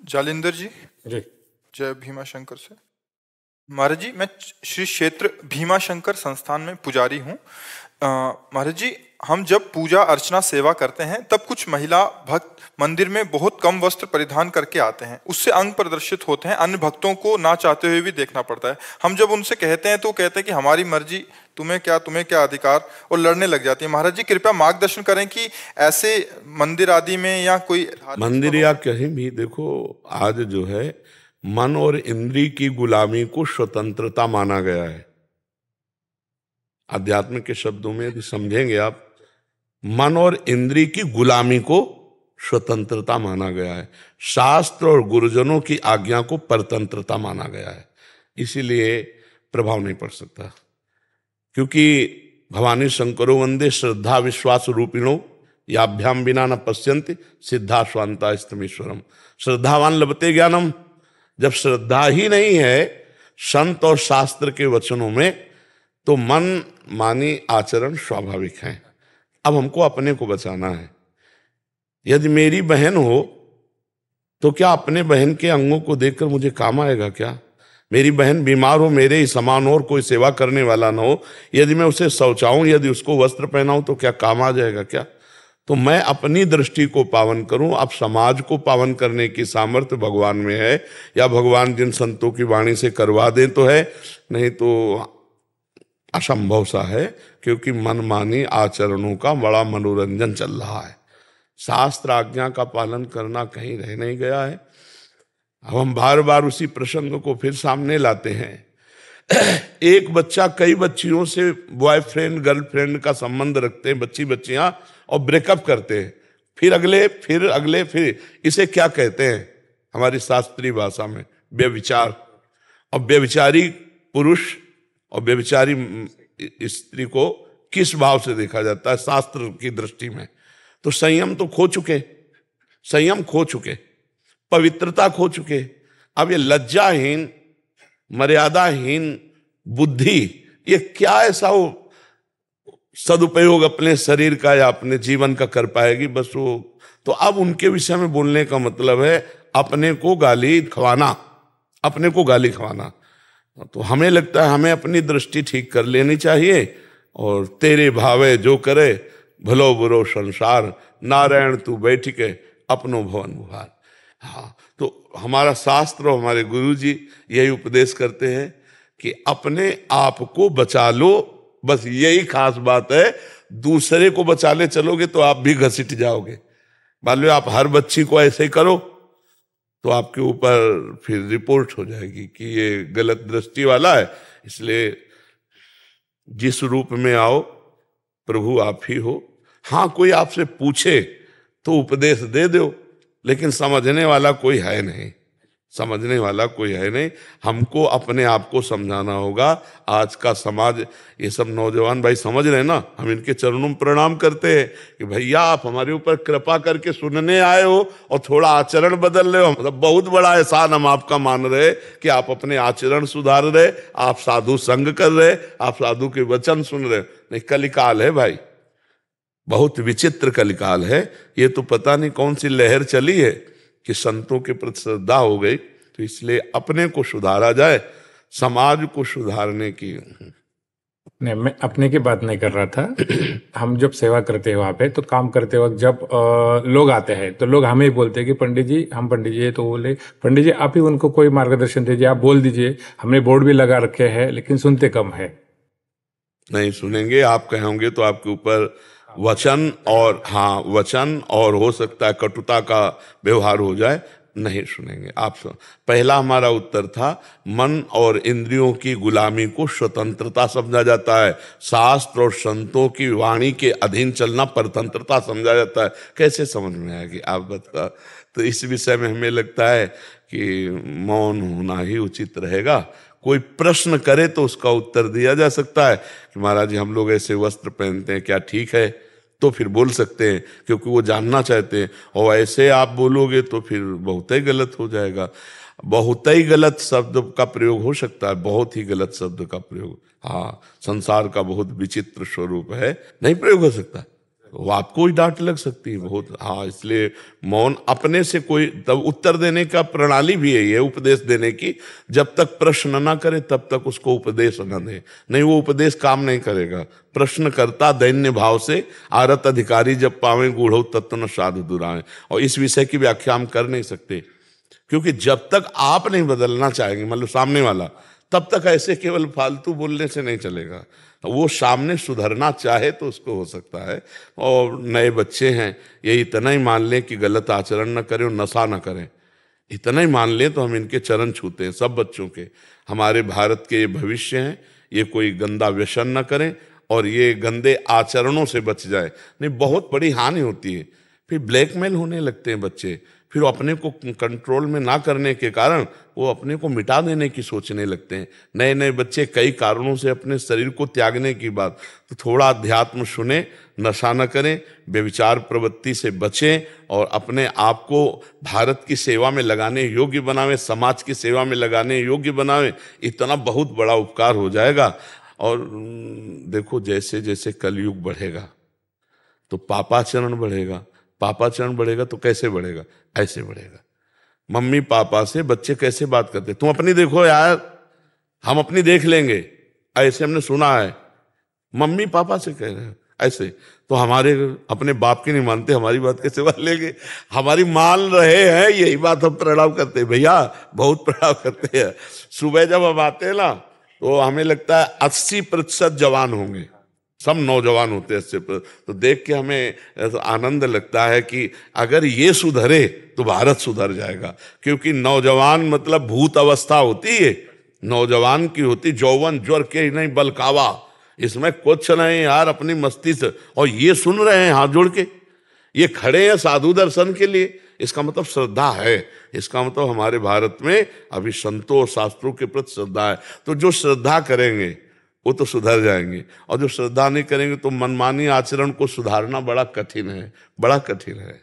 जालिंदर जी, जी जय भीमा शंकर से। महाराज जी, मैं श्री क्षेत्र भीमा शंकर संस्थान में पुजारी हूँ। महाराज जी, हम जब पूजा अर्चना सेवा करते हैं तब कुछ महिला भक्त मंदिर में बहुत कम वस्त्र परिधान करके आते हैं। उससे अंग प्रदर्शित होते हैं, अन्य भक्तों को ना चाहते हुए भी देखना पड़ता है। हम जब उनसे कहते हैं तो कहते हैं कि हमारी मर्जी, तुम्हें क्या अधिकार, और लड़ने लग जाती है। महाराज जी, कृपया मार्गदर्शन करें कि ऐसे मंदिर आदि में या कोई मंदिर या कहीं भी देखो, आज जो है मन और इंद्री की गुलामी को स्वतंत्रता माना गया है। अध्यात्म के शब्दों में यदि समझेंगे आप, मन और इंद्री की गुलामी को स्वतंत्रता माना गया है। शास्त्र और गुरुजनों की आज्ञा को परतंत्रता माना गया है। इसीलिए प्रभाव नहीं पड़ सकता, क्योंकि भवानी शंकरो वंदे श्रद्धा विश्वास रूपिणो याभ्याम बिना न पश्यन्ति सिद्धा स्वांता स्तमीश्वरम। श्रद्धावान लभते ज्ञानम। जब श्रद्धा ही नहीं है संत और शास्त्र के वचनों में, तो मन मानी आचरण स्वाभाविक है। अब हमको अपने को बचाना है। यदि मेरी बहन हो तो क्या अपने बहन के अंगों को देखकर मुझे काम आएगा क्या? मेरी बहन बीमार हो, मेरे ही समान हो और कोई सेवा करने वाला ना हो, यदि मैं उसे शौचाऊं, यदि उसको वस्त्र पहनाऊं, तो क्या काम आ जाएगा क्या? तो मैं अपनी दृष्टि को पावन करूं। अब समाज को पावन करने की सामर्थ्य भगवान में है, या भगवान जिन संतों की वाणी से करवा दें तो है, नहीं तो असंभव सा है, क्योंकि मनमानी आचरणों का बड़ा मनोरंजन चल रहा है। शास्त्र आज्ञा का पालन करना कहीं रह नहीं गया है। अब हम बार बार उसी प्रसंग को फिर सामने लाते हैं। एक बच्चा कई बच्चियों से बॉयफ्रेंड गर्लफ्रेंड का संबंध रखते हैं, बच्चियां, और ब्रेकअप करते हैं, फिर अगले। इसे क्या कहते हैं हमारी शास्त्रीय भाषा में? व्यभिचार। और व्यभिचारी पुरुष और व्यभिचारी स्त्री को किस भाव से देखा जाता है शास्त्र की दृष्टि में? तो संयम तो खो चुके, संयम खो चुके, पवित्रता खो चुके। अब ये लज्जाहीन मर्यादाहीन बुद्धि, ये क्या ऐसा वो सदुपयोग अपने शरीर का या अपने जीवन का कर पाएगी? बस वो तो अब उनके विषय में बोलने का मतलब है अपने को गाली खवाना, अपने को गाली खवाना। तो हमें लगता है हमें अपनी दृष्टि ठीक कर लेनी चाहिए, और तेरे भावे जो करे भलो बुरो संसार, नारायण तू बैठ के अपनो भवन बुहार। हाँ, तो हमारा शास्त्र और हमारे गुरु जी यही उपदेश करते हैं कि अपने आप को बचा लो। बस यही खास बात है। दूसरे को बचा ले चलोगे तो आप भी घसीट जाओगे। मान लो आप हर बच्ची को ऐसे ही करो तो आपके ऊपर फिर रिपोर्ट हो जाएगी कि ये गलत दृष्टि वाला है। इसलिए जिस रूप में आओ प्रभु आप ही हो। हाँ, कोई आपसे पूछे तो उपदेश दे दो, लेकिन समझने वाला कोई है नहीं, समझने वाला कोई है नहीं। हमको अपने आप को समझाना होगा। आज का समाज, ये सब नौजवान भाई समझ रहे हैं ना, हम इनके चरणों में प्रणाम करते हैं कि भैया आप हमारे ऊपर कृपा करके सुनने आए हो और थोड़ा आचरण बदल रहे हो। मतलब बहुत बड़ा एहसान हम आपका मान रहे कि आप अपने आचरण सुधार रहे, आप साधु संग कर रहे, आप साधु के वचन सुन रहे। नहीं, कलिकाल है भाई, बहुत विचित्र कलिकाल है। ये तो पता नहीं कौन सी लहर चली है कि संतों के प्रति श्रद्धा हो गई। तो इसलिए अपने को सुधारा जाए, समाज को सुधारने की। नहीं, मैं अपने की बात नहीं कर रहा था। हम जब सेवा करते हैं वहाँ पे, तो काम करते वक्त जब लोग आते हैं तो लोग हमें ही बोलते हैं कि पंडित जी, हम पंडित जी है, तो बोले पंडित जी आप ही उनको कोई मार्गदर्शन दीजिए, आप बोल दीजिए। हमने बोर्ड भी लगा रखे हैं लेकिन सुनते कम है। नहीं सुनेंगे, आप कहोगे तो आपके ऊपर वचन और, हाँ, वचन और हो सकता है कटुता का व्यवहार हो जाए। नहीं सुनेंगे आप। पहला हमारा उत्तर था, मन और इंद्रियों की गुलामी को स्वतंत्रता समझा जाता है। शास्त्र और संतों की वाणी के अधीन चलना परतंत्रता समझा जाता है। कैसे समझ में आएगी आप बता? तो इस विषय में हमें लगता है कि मौन होना ही उचित रहेगा। कोई प्रश्न करे तो उसका उत्तर दिया जा सकता है कि महाराज जी हम लोग ऐसे वस्त्र पहनते हैं, क्या ठीक है? तो फिर बोल सकते हैं, क्योंकि वो जानना चाहते हैं। और ऐसे आप बोलोगे तो फिर बहुत ही गलत हो जाएगा। बहुत ही गलत शब्द का प्रयोग हो सकता है, बहुत ही गलत शब्द का प्रयोग, हाँ, संसार का बहुत विचित्र स्वरूप है, नहीं प्रयोग हो सकता। वो आपको ही डांट लग सकती है बहुत। हाँ, इसलिए मौन अपने से कोई तब उत्तर देने का प्रणाली भी है ये, उपदेश देने की। जब तक प्रश्न ना करे तब तक उसको उपदेश न दे, नहीं वो उपदेश काम नहीं करेगा। प्रश्न करता दैन्य भाव से, आरत अधिकारी जब पावे गूढ़ो तत्व न साधु दुराए। और इस विषय की व्याख्या हम कर नहीं सकते, क्योंकि जब तक आप नहीं बदलना चाहेंगे, मतलब सामने वाला, तब तक ऐसे केवल फालतू बोलने से नहीं चलेगा। वो सामने सुधरना चाहे तो उसको हो सकता है। और नए बच्चे हैं, ये इतना ही मान लें कि गलत आचरण न करें और नशा न करें, इतना ही मान लें तो हम इनके चरण छूते हैं, सब बच्चों के। हमारे भारत के ये भविष्य हैं, ये कोई गंदा व्यसन न करें और ये गंदे आचरणों से बच जाए, नहीं बहुत बड़ी हानि होती है। फिर ब्लैकमेल होने लगते हैं बच्चे, फिर अपने को कंट्रोल में ना करने के कारण वो अपने को मिटा देने की सोचने लगते हैं। नए नए बच्चे कई कारणों से अपने शरीर को त्यागने की बात, तो थोड़ा अध्यात्म सुने, नशा न करें, व्यभिचार प्रवृत्ति से बचें और अपने आप को भारत की सेवा में लगाने योग्य बनावें, समाज की सेवा में लगाने योग्य बनावें। इतना बहुत बड़ा उपकार हो जाएगा। और देखो, जैसे जैसे कलयुग बढ़ेगा तो पापाचरण बढ़ेगा, पापाचरण बढ़ेगा तो कैसे बढ़ेगा, ऐसे बढ़ेगा। मम्मी पापा से बच्चे कैसे बात करते, तुम अपनी देखो यार, हम अपनी देख लेंगे, ऐसे हमने सुना है। मम्मी पापा से कह रहे हैं ऐसे, तो हमारे अपने बाप की नहीं मानते, हमारी बात कैसे मान लेंगे। हमारी मान रहे हैं, यही बात हम प्रणाम करते हैं भैया, बहुत प्रणाम करते हैं। सुबह जब हम आते हैं ना तो हमें लगता है 80% जवान होंगे, सब नौजवान होते हैं 80%। तो देख के हमें आनंद लगता है कि अगर ये सुधरे तो भारत सुधर जाएगा। क्योंकि नौजवान मतलब भूत अवस्था होती है, नौजवान की होती यौवन ज्वर के ही नहीं बलकावा, इसमें कुछ नहीं यार, अपनी मस्ती से। और ये सुन रहे हैं हाथ जोड़ के, ये खड़े हैं साधु दर्शन के लिए, इसका मतलब श्रद्धा है। इसका मतलब हमारे भारत में अभी संतों और शास्त्रों के प्रति श्रद्धा है। तो जो श्रद्धा करेंगे वो तो सुधर जाएंगे, और जो श्रद्धा नहीं करेंगे तो मनमानी आचरण को सुधारना बड़ा कठिन है, बड़ा कठिन है।